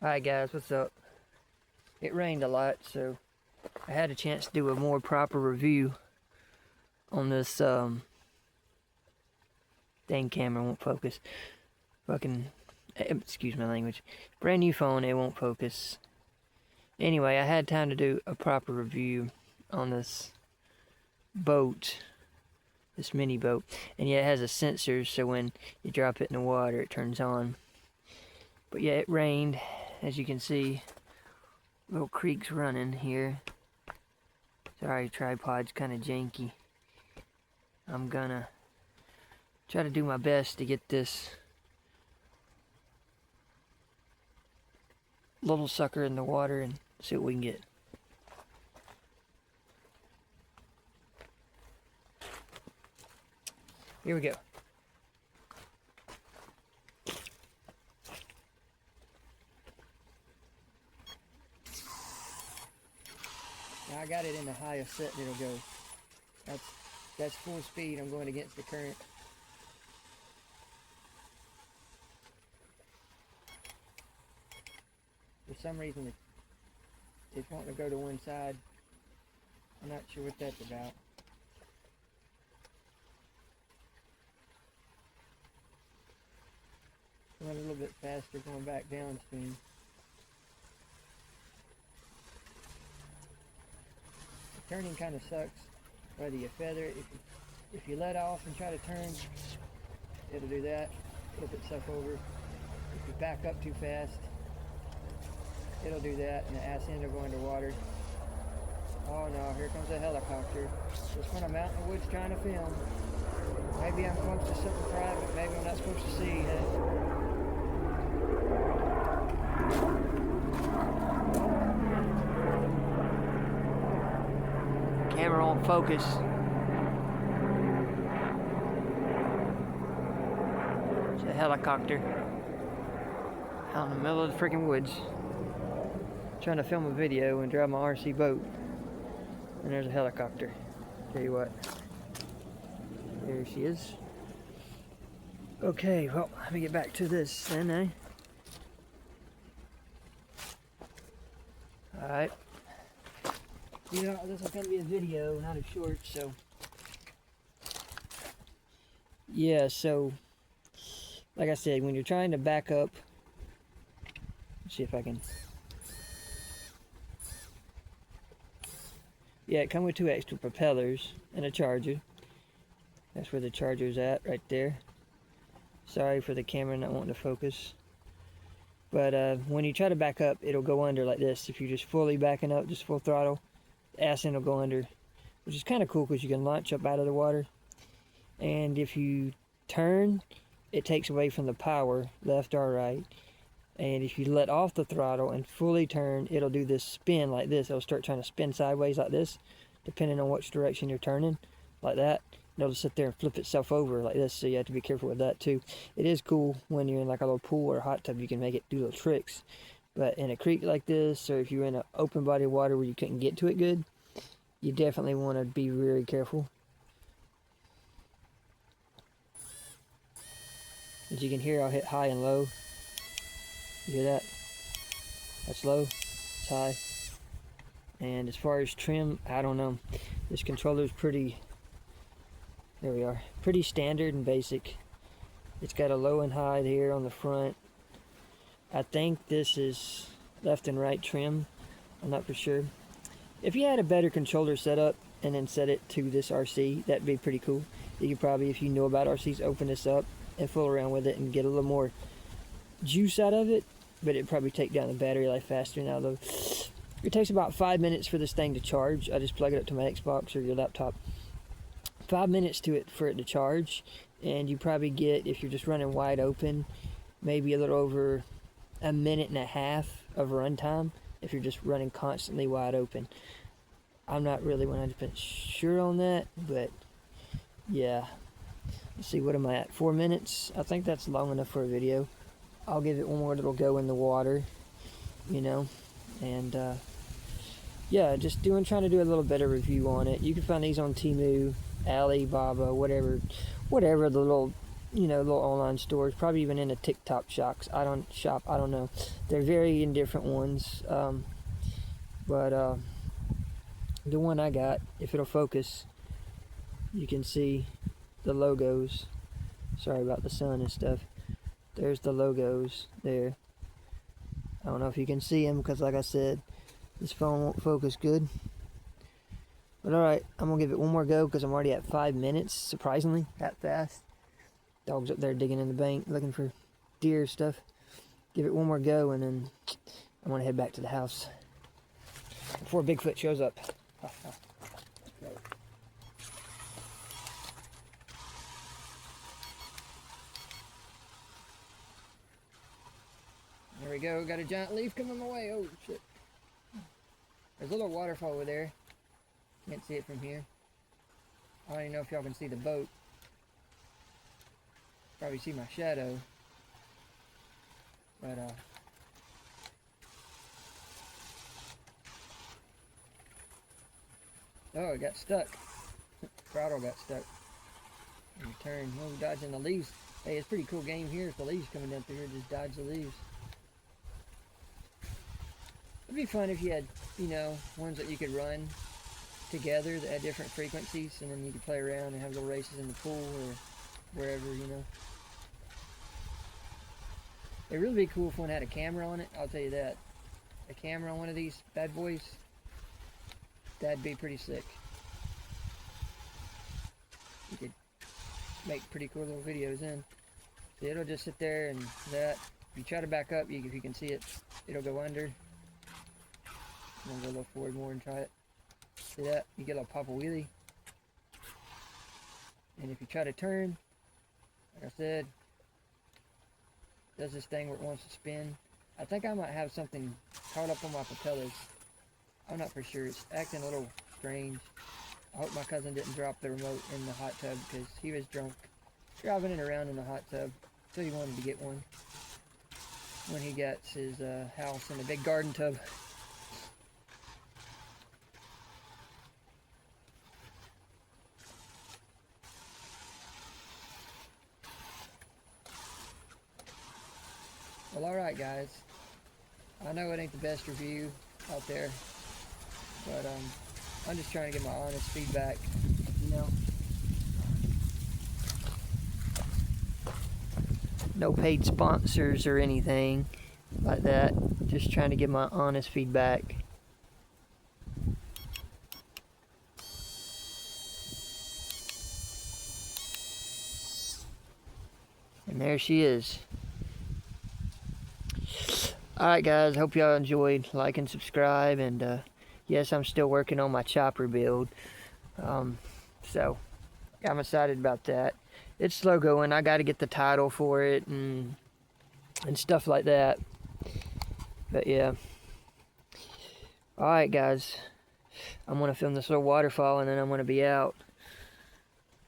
Hi guys, what's up? It rained a lot, so I had a chance to do a more proper review on this dang camera won't focus. Fucking excuse my language. Brand new phone, it won't focus. Anyway, I had time to do a proper review on this boat, this mini boat, and yeah, it has a sensor, so when you drop it in the water, it turns on. But yeah, it rained, as you can see. Little creek's running here. Sorry, tripod's kind of janky. I'm gonna try to do my best to get this little sucker in the water and see what we can get. Here we go. Now I got it in the highest set that it'll go. That's full speed. I'm going against the current. For some reason it's wanting to go to one side. I'm not sure what that's about. Went a little bit faster going back downstream. Turning kind of sucks. Whether you feather it, if you let off and try to turn, it'll do that, flip itself over. If you back up too fast, it'll do that, and the ass end will go underwater. Oh no, here comes a helicopter. Just when I'm out in the woods trying to film. Maybe I'm close to something private, maybe I'm not supposed to see, huh? Camera on focus. It's a helicopter out in the middle of the freaking woods. Trying to film a video and drive my RC boat. And there's a helicopter. Tell you what. There she is. Okay, well, let me get back to this then, eh? Alright. Yeah, this is going to be a video, not a short, so... Yeah, so... Like I said, when you're trying to back up... Let's see if I can... Yeah, it comes with 2 extra propellers and a charger. That's where the charger's at, right there. Sorry for the camera not wanting to focus. But when you try to back up, it'll go under like this. If you're just fully backing up, just full throttle, the ass end will go under, which is kind of cool because you can launch up out of the water. And if you turn, it takes away from the power, left or right. And if you let off the throttle and fully turn, it'll do this spin like this. It'll start trying to spin sideways like this, depending on which direction you're turning, like that. And it'll just sit there and flip itself over like this, so you have to be careful with that too. It is cool when you're in like a little pool or a hot tub, you can make it do little tricks. But in a creek like this, or if you're in an open body of water where you couldn't get to it good, you definitely want to be very careful. As you can hear, I'll hit high and low. You hear that? That's low, it's high. And as far as trim, I don't know. This controller's pretty, there we are, pretty standard and basic. It's got a low and high here on the front. I think this is left and right trim. I'm not for sure. If you had a better controller setup and then set it to this RC, that'd be pretty cool. You could probably, if you know about RCs, open this up and fool around with it and get a little more juice out of it, but it'd probably take down the battery life faster. Now though, it takes about 5 minutes for this thing to charge. I just plug it up to my Xbox or your laptop. 5 minutes for it to charge, and you probably get, if you're just running wide open, maybe a little over 1.5 minutes of runtime if you're just running constantly wide open. I'm not really 100% sure on that, but yeah. Let's see, what am I at? 4 minutes? I think that's long enough for a video. I'll give it one more little go in the water, you know, and yeah, just trying to do a little better review on it. You can find these on Temu, Alibaba, whatever the little you know, little online stores, probably even in the TikTok shops. I don't know. They're very indifferent ones. But the one I got, if it'll focus, you can see the logos. Sorry about the sun and stuff. There's the logos there. I don't know if you can see them because, like I said, this phone won't focus good. But alright, I'm going to give it one more go because I'm already at 5 minutes, surprisingly, that fast. Dog's up there digging in the bank, looking for deer stuff. Give it one more go, and then I'm going to head back to the house before Bigfoot shows up. There we go, got a giant leaf coming my way. Oh shit. There's a little waterfall over there. Can't see it from here. I don't even know if y'all can see the boat. Probably see my shadow. But oh, it got stuck. Throttle got stuck. And turn. Oh, dodging the leaves. Hey, it's pretty cool game here. If the leaves coming down through here, just dodge the leaves. It'd be fun if you had, you know, ones that you could run together that had different frequencies, and then you could play around and have little races in the pool or wherever, you know. It'd really be cool if one had a camera on it, I'll tell you that. A camera on one of these bad boys, that'd be pretty sick. You could make pretty cool little videos in. So it'll just sit there and that. If you try to back up, if you can see it, it'll go under. I'm gonna go a little forward more and try it. See that? You get a little pop a wheelie. And if you try to turn, like I said, does this thing where it wants to spin. I think I might have something caught up on my propellers. I'm not for sure. It's acting a little strange. I hope my cousin didn't drop the remote in the hot tub because he was drunk driving it around in the hot tub. So he wanted to get one when he gets his house in a big garden tub. Well, alright guys, I know it ain't the best review out there, but I'm just trying to get my honest feedback, you know. No paid sponsors or anything like that, just trying to get my honest feedback. And there she is. Alright guys, hope y'all enjoyed. Like and subscribe, and yes, I'm still working on my chopper build. So I'm excited about that. It's slow going. I got to get the title for it and stuff like that. But yeah. Alright guys, I'm going to film this little waterfall and then I'm going to be out.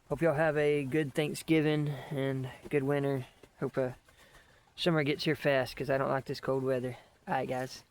Hope y'all have a good Thanksgiving and good winter. Hope summer gets here fast because I don't like this cold weather. Alright guys.